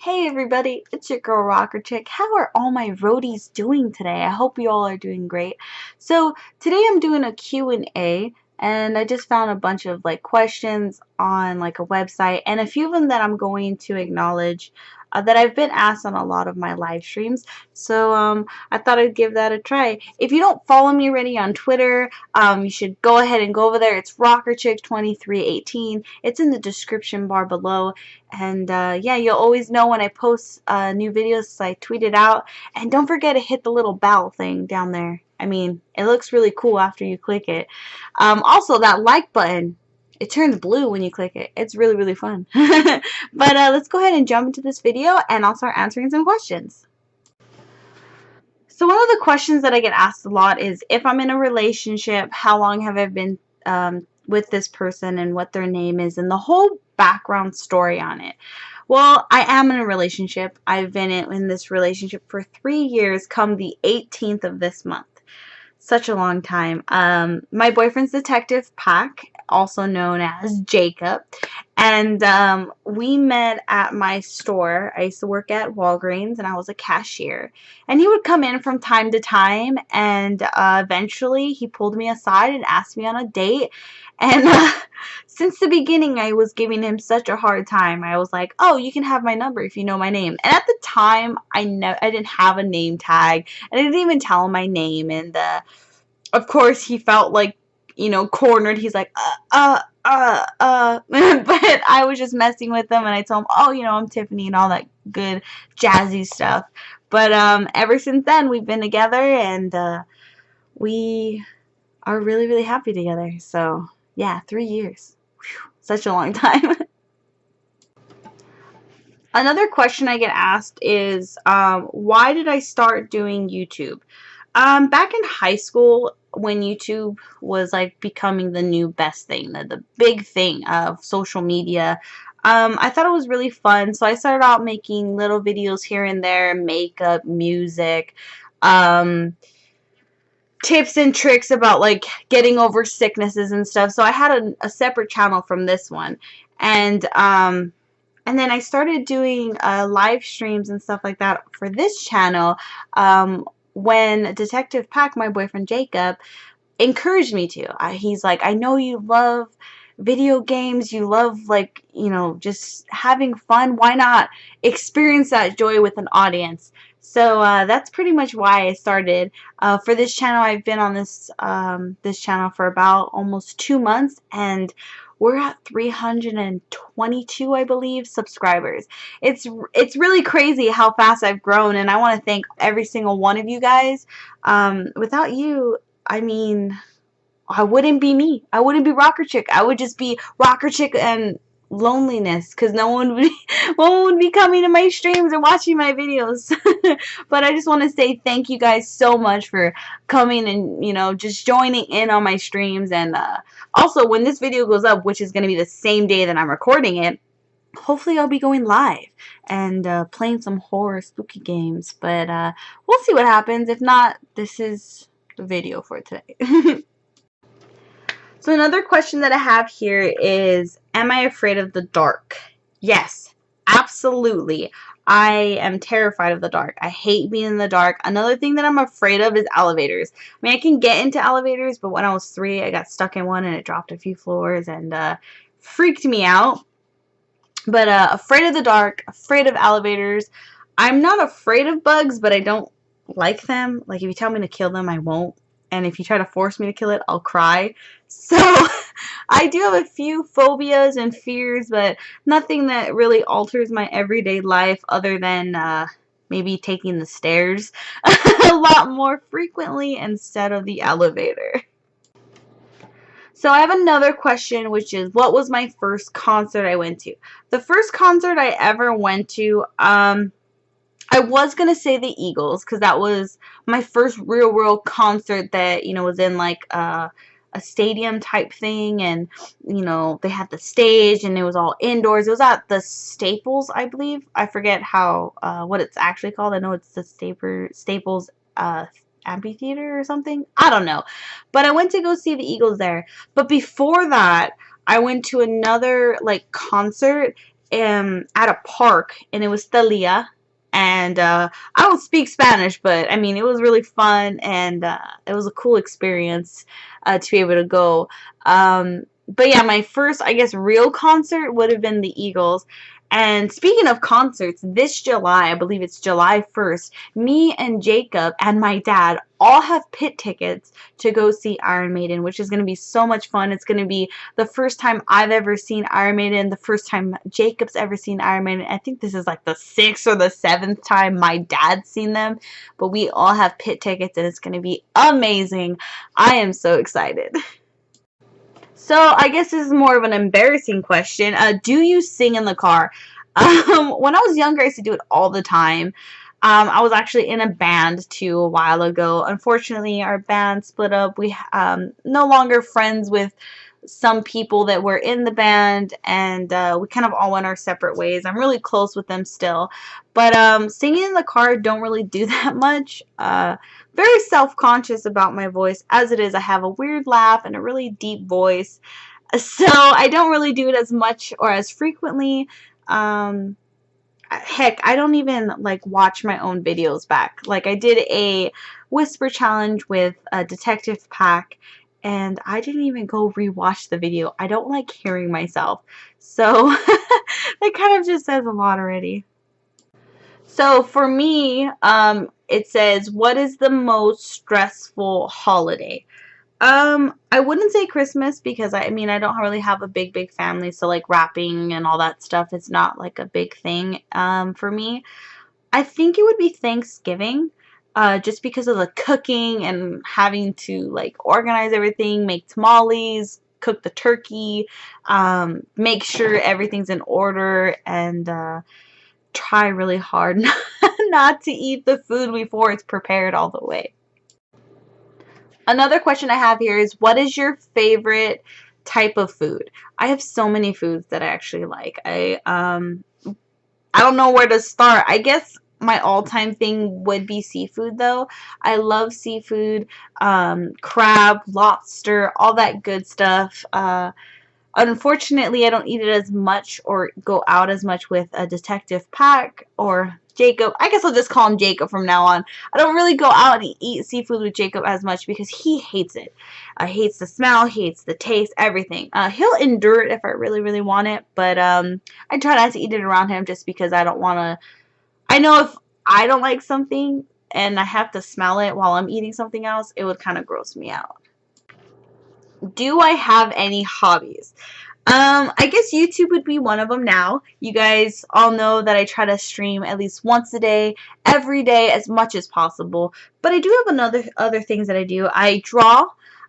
Hey everybody, it's your girl Rockerchick. How are all my roadies doing today? I hope you all are doing great. So today I'm doing a Q&A, and I just found a bunch of questions on a website, and a few of them that I'm going to acknowledge that I've been asked on a lot of my live streams. So I thought I'd give that a try. If you don't follow me already on Twitter, you should go ahead and go over there. It's Rockerchick2318. It's in the description bar below. And yeah, you'll always know when I post new videos, so I tweet it out. And don't forget to hit the little bell thing down there. I mean, it looks really cool after you click it. Also, that like button, it turns blue when you click it. It's really, really fun. But let's go ahead and jump into this video, and I'll start answering some questions. So one of the questions that I get asked a lot is, if I'm in a relationship, how long have I been with this person and what their name is and the whole background story on it. Well, I am in a relationship. I've been in this relationship for 3 years come the 18th of this month. Such a long time. My boyfriend's Detective Pack, also known as Jacob, and we met at my store. I used to work at Walgreens, and I was a cashier. And he would come in from time to time, and eventually he pulled me aside and asked me on a date. And since the beginning, I was giving him such a hard time. I was like, "Oh, you can have my number if you know my name." And at the time, I didn't have a name tag, and I didn't even tell him my name. And of course, he felt cornered. He's like, but I was just messing with him, and I told him, "Oh, I'm Tiffany," and all that good jazzy stuff. But ever since then, we've been together, and we are really, really happy together. So yeah, 3 years. Whew, such a long time. Another question I get asked is, why did I start doing YouTube? Back in high school, when YouTube was becoming the new best thing, the big thing of social media, I thought it was really fun. So I started out making little videos here and there, makeup, music, tips and tricks about getting over sicknesses and stuff. So I had a separate channel from this one, and then I started doing live streams and stuff like that for this channel when Detective Pack, my boyfriend Jacob, encouraged me to. He's like, "I know you love video games, you love just having fun. Why not experience that joy with an audience?" So that's pretty much why I started. For this channel, I've been on this channel for about almost 2 months, and we're at 322, I believe, subscribers. It's really crazy how fast I've grown, and I want to thank every single one of you guys. Without you, I mean, I wouldn't be me. I wouldn't be Rockerchick. I would just be Rockerchick and loneliness, because no one would be coming to my streams or watching my videos. But I just want to say thank you guys so much for coming and just joining in on my streams. And also, when this video goes up, which is going to be the same day that I'm recording it, hopefully I'll be going live and playing some horror spooky games. But we'll see what happens. If not, this is the video for today. So another question that I have here is, am I afraid of the dark? Yes, absolutely. I am terrified of the dark. I hate being in the dark. Another thing that I'm afraid of is elevators. I mean, I can get into elevators, but when I was 3, I got stuck in one and it dropped a few floors and freaked me out. But afraid of the dark, afraid of elevators. I'm not afraid of bugs, but I don't like them. Like, if you tell me to kill them, I won't. And if you try to force me to kill it, I'll cry. So I do have a few phobias and fears, but nothing that really alters my everyday life other than maybe taking the stairs a lot more frequently instead of the elevator. So I have another question, which is, what was my first concert I went to? The first concert I ever went to, I was going to say the Eagles, because that was my first real world concert that, was in a stadium type thing, and, they had the stage, and it was all indoors. It was at the Staples, I believe. I forget what it's actually called. I know it's the Staples amphitheater or something. I don't know. But I went to go see the Eagles there. But before that, I went to another concert at a park, and it was Thalia. And I don't speak Spanish, but I mean, it was really fun, and it was a cool experience to be able to go. But yeah, my first, I guess, real concert would have been the Eagles. And speaking of concerts, this July, I believe it's July 1st, me and Jacob and my dad all have pit tickets to go see Iron Maiden, which is going to be so much fun. It's going to be the first time I've ever seen Iron Maiden, the first time Jacob's ever seen Iron Maiden. I think this is like the 6th or the 7th time my dad's seen them, but we all have pit tickets, and it's going to be amazing. I am so excited. So I guess this is more of an embarrassing question. Do you sing in the car? When I was younger, I used to do it all the time. I was actually in a band too a while ago. Unfortunately, our band split up. We no longer friends with some people that were in the band, and we kind of all went our separate ways. I'm really close with them still, but singing in the car, don't really do that much. Very self-conscious about my voice. As it is, I have a weird laugh and a really deep voice, so I don't really do it as much or as frequently. Heck, I don't even like watch my own videos back. Like, I did a whisper challenge with a Detective Pack, and I didn't even go rewatch the video. I don't like hearing myself, so that kind of just says a lot already. So for me, it says, what is the most stressful holiday? I wouldn't say Christmas, because I mean, I don't really have a big family, so like wrapping and all that stuff is not like a big thing for me. I think it would be Thanksgiving, just because of the cooking and having to like organize everything, make tamales, cook the turkey, make sure everything's in order, and try really hard not to eat the food before it's prepared all the way. Another question I have here is, what is your favorite type of food? I have so many foods that I actually like. I don't know where to start. I guess my all-time thing would be seafood, though. I love seafood, crab, lobster, all that good stuff. Unfortunately, I don't eat it as much or go out as much with a Detective Pack or Jacob. I guess I'll just call him Jacob from now on. I don't really go out and eat seafood with Jacob as much because he hates it. Hates the smell, hates the taste, everything. He'll endure it if I really want it, but I try not to eat it around him just because I don't want to. I know if I don't like something and I have to smell it while I'm eating something else, it would kind of gross me out. Do I have any hobbies? I guess YouTube would be one of them now. You guys all know that I try to stream at least once a day, every day, as much as possible. But I do have other things that I do. I draw,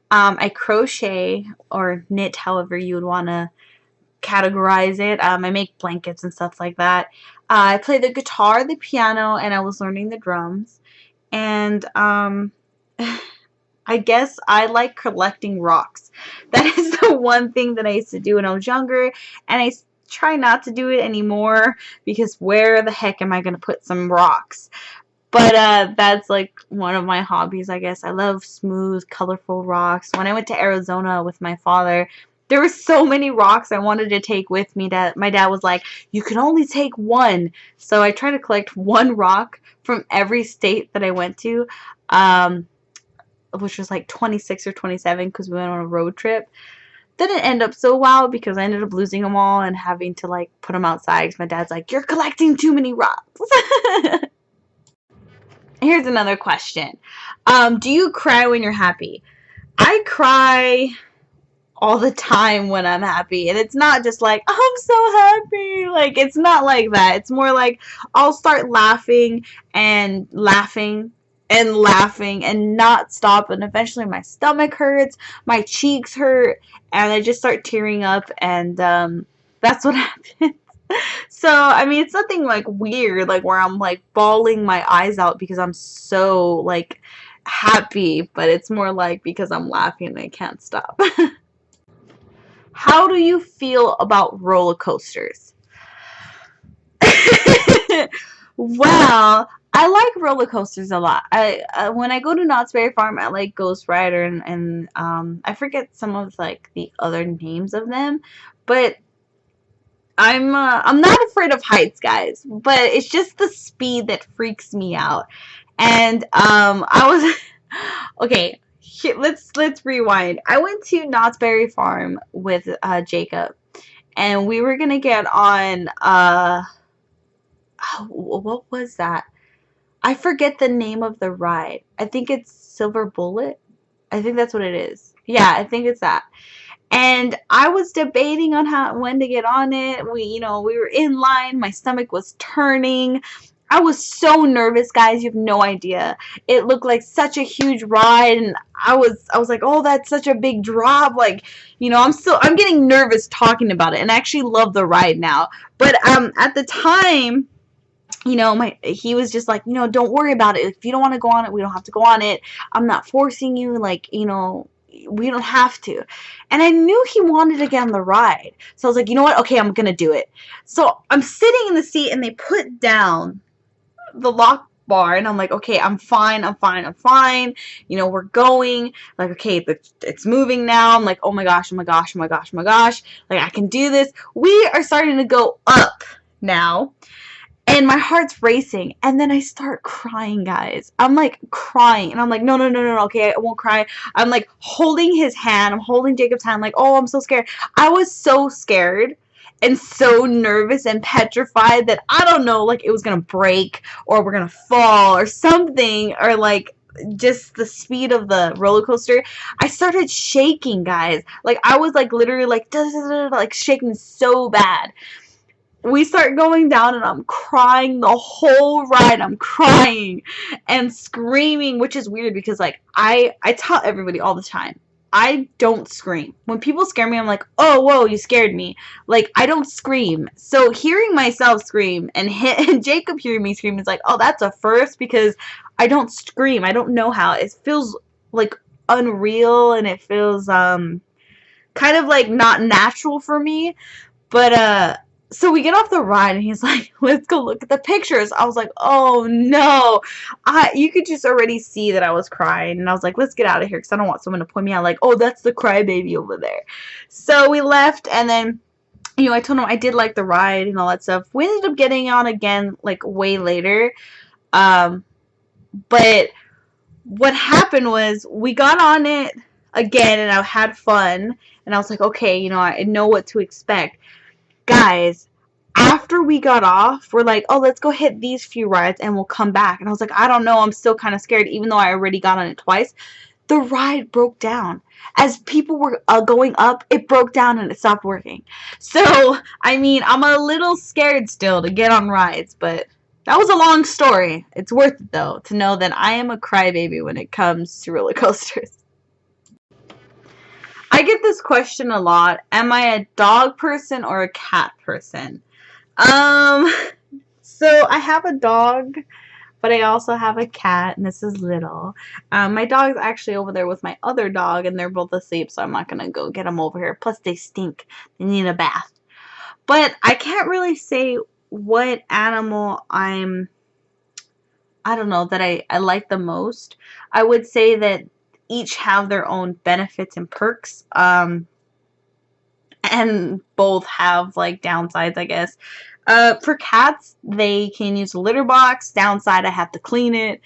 I crochet or knit, however you would want to categorize it. I make blankets and stuff like that. I play the guitar, the piano, and I was learning the drums. And I guess I like collecting rocks. That is the one thing that I used to do when I was younger, and I try not to do it anymore because where the heck am I going to put some rocks? But that's like one of my hobbies, I guess. I love smooth, colorful rocks. When I went to Arizona with my father, there were so many rocks I wanted to take with me that my dad was like, you can only take one. So I tried to collect one rock from every state that I went to. Which was like 26 or 27 because we went on a road trip. Didn't end up so well because I ended up losing them all and having to like put them outside because my dad's like, you're collecting too many rocks. Here's another question. Do you cry when you're happy? I cry all the time when I'm happy, and it's not just like, I'm so happy. Like, it's not like that. It's more like I'll start laughing and laughing and laughing and not stop, and eventually my stomach hurts, my cheeks hurt, and I just start tearing up, and that's what happens. So I mean, it's nothing like weird, like where I'm like bawling my eyes out because I'm so like happy, but it's more like because I'm laughing and I can't stop. How do you feel about roller coasters? Well, I like roller coasters a lot. I when I go to Knott's Berry Farm, I like Ghost Rider and I forget some of like the other names of them, but I'm not afraid of heights, guys, but it's just the speed that freaks me out. And I was okay. Let's rewind. I went to Knott's Berry Farm with Jacob, and we were gonna get on what was that? I forget the name of the ride. I think it's Silver Bullet. I think that's what it is. Yeah, I think it's that. And I was debating on when to get on it. We were in line. My stomach was turning. I was so nervous, guys. You have no idea. It looked like such a huge ride, and I was like, oh, that's such a big drop. Like, I'm getting nervous talking about it, and I actually love the ride now. But at the time, he was just like, don't worry about it. If you don't want to go on it, we don't have to go on it. I'm not forcing you. Like, we don't have to. And I knew he wanted to get on the ride. So I was like, you know what? Okay, I'm going to do it. So I'm sitting in the seat, and they put down the lock bar, and I'm like, okay, I'm fine. We're going. Like, okay, it's moving now. I'm like, oh my gosh. Like, I can do this. We are starting to go up now. And my heart's racing, and then I start crying, guys. I'm like crying, and I'm like, no, okay, I won't cry. I'm like holding his hand. I'm holding Jacob's hand, like, oh, I'm so scared. I was so scared and so nervous and petrified that I don't know, like it was gonna break or we're gonna fall or something, or like just the speed of the roller coaster. I started shaking, guys. Like I was like literally like like shaking so bad. We start going down, and I'm crying the whole ride. I'm crying and screaming, which is weird because like I tell everybody all the time, I don't scream. When people scare me, I'm like, oh, whoa, you scared me. Like, I don't scream. So hearing myself scream and Jacob hearing me scream is like, oh, that's a first, because I don't scream. I don't know how. It feels like unreal, and it feels kind of like not natural for me. But so we get off the ride, and he's like, let's go look at the pictures. I was like, oh no. You could just already see that I was crying, and I was like, let's get out of here, because I don't want someone to point me out like, oh, that's the crybaby over there. So we left, and then I told him I did like the ride and all that stuff. We ended up getting on again like way later. But what happened was we got on it again, and I had fun, and I was like, okay, I know what to expect. Guys, after we got off, we're like, oh, let's go hit these few rides and we'll come back. And I was like, I don't know, I'm still kind of scared, even though I already got on it twice. The ride broke down. As people were going up, it broke down and it stopped working. So, I mean, I'm a little scared still to get on rides, but that was a long story. It's worth it, though, to know that I am a crybaby when it comes to roller coasters. I get this question a lot. Am I a dog person or a cat person? So I have a dog, but I also have a cat, and this is Little. My dog's actually over there with my other dog, and they're both asleep, so I'm not going to go get them over here. Plus, they stink. They need a bath. But I can't really say what animal I don't know, that I like the most. I would say that each have their own benefits and perks, and both have like downsides, I guess. For cats, they can use a litter box. Downside, I have to clean it.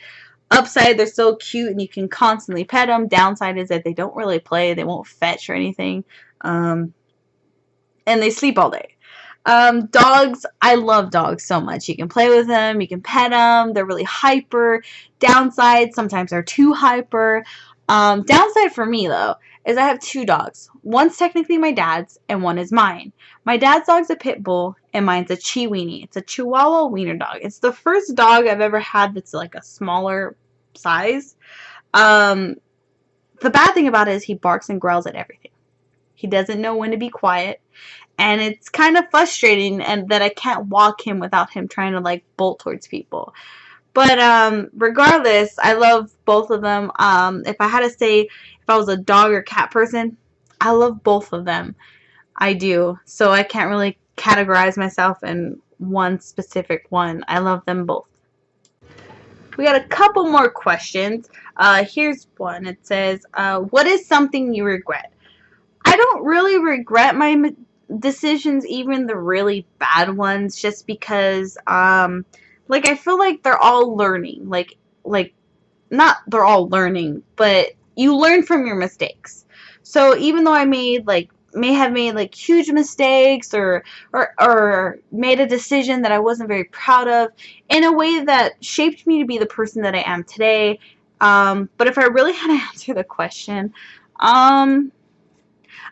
Upside, they're so cute and you can constantly pet them. Downside is that they don't really play. They won't fetch or anything. And they sleep all day. Dogs, I love dogs so much. You can play with them. You can pet them. They're really hyper. Downside, sometimes they're too hyper. Downside for me, though, is I have two dogs. One's technically my dad's, and one is mine. My dad's dog's a pit bull, and mine's a Chiweenie. It's a Chihuahua wiener dog. It's the first dog I've ever had that's like a smaller size. The bad thing about it is he barks and growls at everything. He doesn't know when to be quiet, and it's kind of frustrating and that I can't walk him without him trying to like bolt towards people. But regardless, I love both of them. If I had to say if I was a dog or cat person, I love both of them. I do. So I can't really categorize myself in one specific one. I love them both. We got a couple more questions. Here's one. It says, what is something you regret? I don't really regret my decisions, even the really bad ones, just because like I feel like they're all learning. Like not they're all learning, but you learn from your mistakes. So even though I may have made like huge mistakes or made a decision that I wasn't very proud of in a way that shaped me to be the person that I am today. But if I really had to answer the question, um,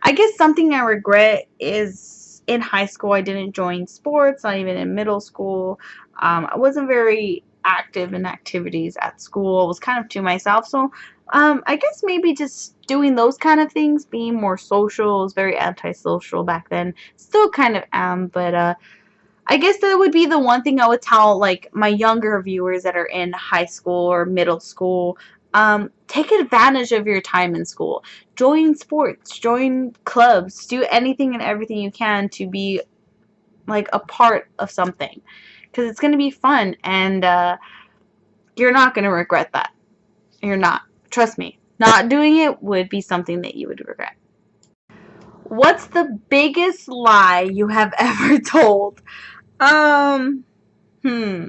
I guess something I regret is in high school I didn't join sports, not even in middle school. I wasn't very active in activities at school. I was kind of to myself. So I guess maybe just doing those kind of things, being more social. I was very antisocial back then. Still kind of am, but I guess that would be the one thing I would tell like my younger viewers that are in high school or middle school. Take advantage of your time in school. Join sports, join clubs, do anything and everything you can to be like a part of something, because it's going to be fun, and you're not going to regret that. You're not. Trust me. Not doing it would be something that you would regret. What's the biggest lie you have ever told? Um, hmm.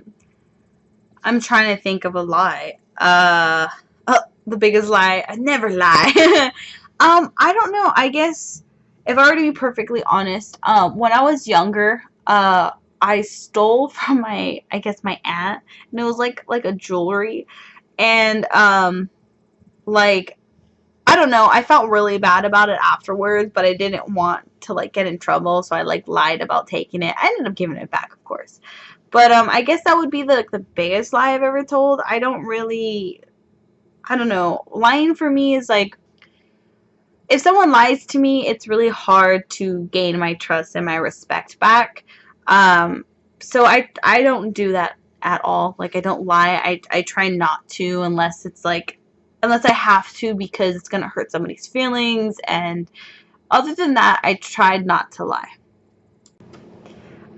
I'm trying to think of a lie. The biggest lie. I never lie. I don't know. I guess if I were to be perfectly honest, when I was younger, I stole from I guess my aunt, and it was like a jewelry, and like I don't know. I felt really bad about it afterwards, but I didn't want to like get in trouble, so I like lied about taking it. I ended up giving it back, of course. But I guess that would be the biggest lie I've ever told. I don't know. Lying for me is like, if someone lies to me, it's really hard to gain my trust and my respect back. Um, so I don't do that at all. Like I don't lie. I try not to unless I have to, because it's gonna hurt somebody's feelings. And other than that, I tried not to lie.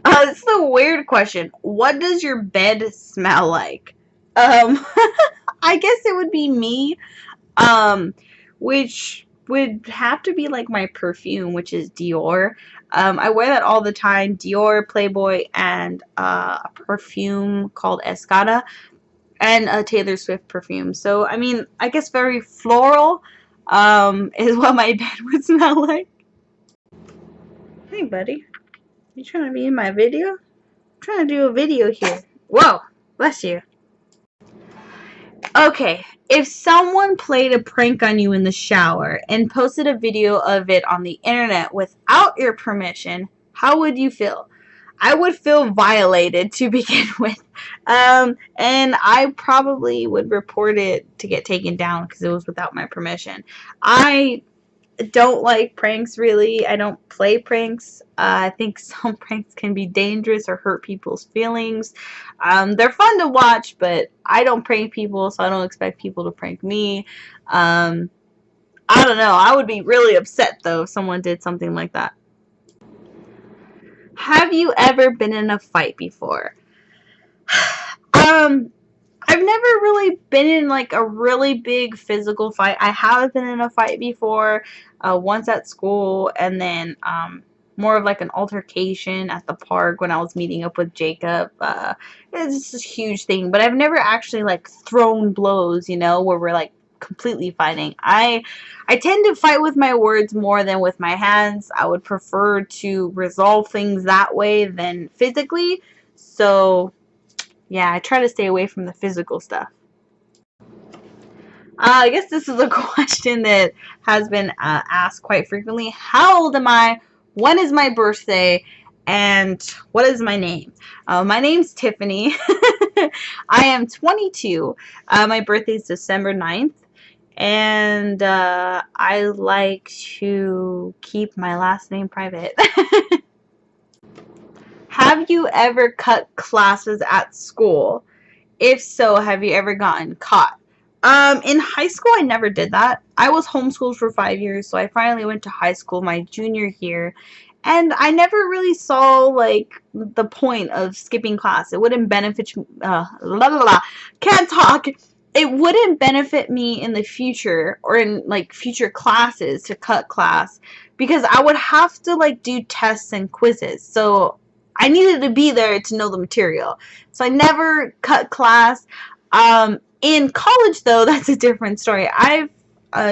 This is a weird question. What does your bed smell like? Um, I guess it would be me. Um, which would have to be like my perfume, which is Dior. I wear that all the time. Dior, Playboy, and a perfume called Escada, and a Taylor Swift perfume. So, I mean, I guess very floral, is what my bed would smell like. Hey, buddy. You trying to be in my video? I'm trying to do a video here. Whoa, bless you. Okay, if someone played a prank on you in the shower and posted a video of it on the internet without your permission, how would you feel? I would feel violated to begin with. And I probably would report it to get taken down because it was without my permission. I don't like pranks, really. I don't play pranks. I think some pranks can be dangerous or hurt people's feelings. They're fun to watch, but I don't prank people, so I don't expect people to prank me. Um, I don't know. I would be really upset, though, if someone did something like that. Have you ever been in a fight before? um, I've never really been in like a really big physical fight. I have been in a fight before, once at school, and then more of like an altercation at the park when I was meeting up with Jacob. It's just a huge thing, but I've never actually like thrown blows, where we're like completely fighting. I tend to fight with my words more than with my hands. I would prefer to resolve things that way than physically. So yeah, I try to stay away from the physical stuff. I guess this is a question that has been asked quite frequently. How old am I? When is my birthday? And what is my name? My name's Tiffany. I am 22. My birthday is December 9th. And I like to keep my last name private. Have you ever cut classes at school? If so, have you ever gotten caught? In high school, I never did that. I was homeschooled for 5 years, so I finally went to high school my junior year, and I never really saw like the point of skipping class. It wouldn't benefit. La la la. Can't talk. it wouldn't benefit me in the future or in like future classes to cut class, because I would have to like do tests and quizzes. So I needed to be there to know the material. So I never cut class. In college though, that's a different story. I've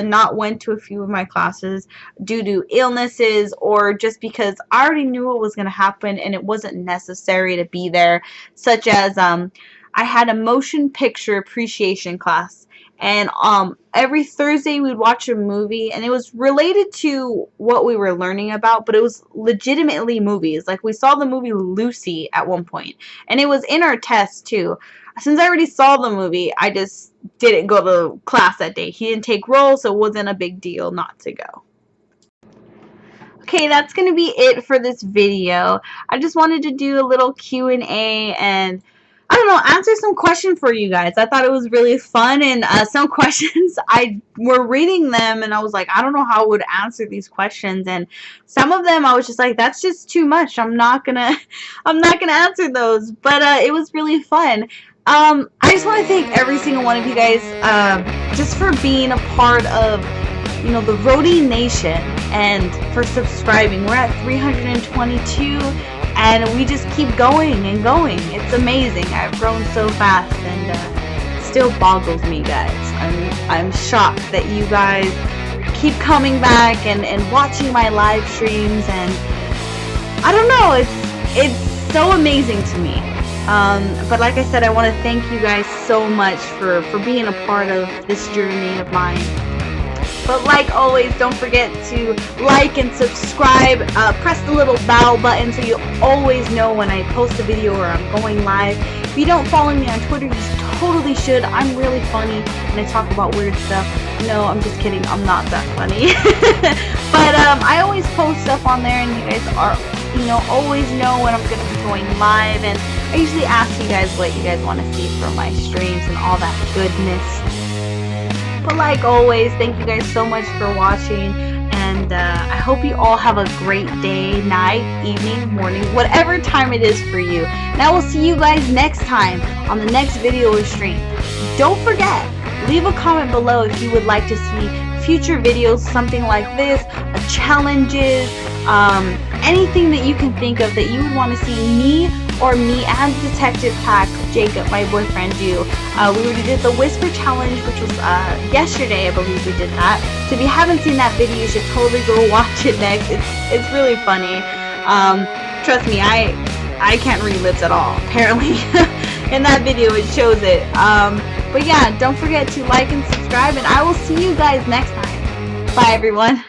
not went to a few of my classes due to illnesses, or just because I already knew what was going to happen and it wasn't necessary to be there, such as I had a motion picture appreciation class, and every Thursday we'd watch a movie, and it was related to what we were learning about, but it was legitimately movies. Like, we saw the movie Lucy at one point, and it was in our test too. Since I already saw the movie, I just didn't go to class that day. He didn't take roll, so it wasn't a big deal not to go. Okay, that's going to be it for this video. I just wanted to do a little Q&A and, I don't know, answer some questions for you guys. I thought it was really fun, and some questions, I were reading them and I was like, I don't know how I would answer these questions, and some of them I was just like, that's just too much. I'm not gonna answer those, but it was really fun. I just want to thank every single one of you guys just for being a part of, you know, the Roadie Nation, and for subscribing. We're at 322, and we just keep going and going. It's amazing. I've grown so fast, and it still boggles me, guys. I'm shocked that you guys keep coming back and watching my live streams, and I don't know, it's so amazing to me. But like I said, I want to thank you guys so much for being a part of this journey of mine. But like always, don't forget to like and subscribe. Press the little bell button so you always know when I post a video or I'm going live. If you don't follow me on Twitter, you totally should. I'm really funny and I talk about weird stuff. No, I'm just kidding. I'm not that funny. But I always post stuff on there, and you guys are, you know, always know when I'm going to be going live. And I usually ask you guys what you guys want to see from my streams and all that goodness. But like always, thank you guys so much for watching, and I hope you all have a great day, night, evening, morning, whatever time it is for you. And I will see you guys next time on the next video or stream. Don't forget, leave a comment below if you would like to see future videos, something like this, challenges, anything that you can think of that you would want to see me or me and Detective Pack, Jacob, my boyfriend, do. We already did the Whisper Challenge, which was yesterday, I believe we did that. So if you haven't seen that video, you should totally go watch it next. It's really funny. Trust me, I can't read lips at all. Apparently, in that video it shows it. But yeah, don't forget to like and subscribe, and I will see you guys next time. Bye, everyone.